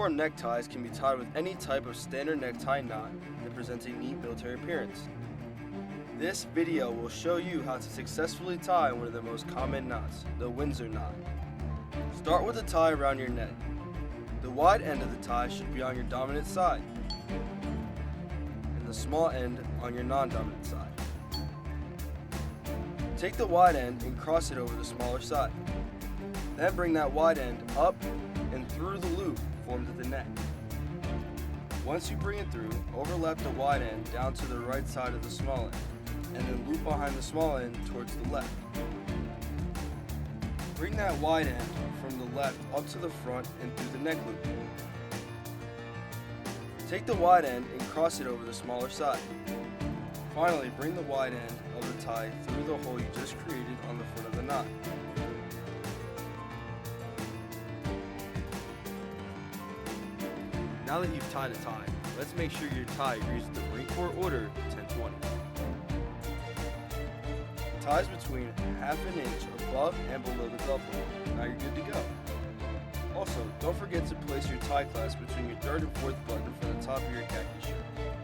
Uniform neckties can be tied with any type of standard necktie knot that presents a neat military appearance. This video will show you how to successfully tie one of the most common knots, the Windsor knot. Start with a tie around your neck. The wide end of the tie should be on your dominant side, and the small end on your non-dominant side. Take the wide end and cross it over the smaller side. Then bring that wide end up and through the loop formed at the neck. Once you bring it through, overlap the wide end down to the right side of the small end, and then loop behind the small end towards the left. Bring that wide end from the left up to the front and through the neck loop. Take the wide end and cross it over the smaller side. Finally, bring the wide end of the tie through the hole you just created on the front of the knot. Now that you've tied a tie, let's make sure your tie agrees with the Marine Corps Order 1020. The tie is between half an inch above and below the belt buckle. Now you're good to go. Also, don't forget to place your tie clasp between your third and fourth button from the top of your khaki shirt.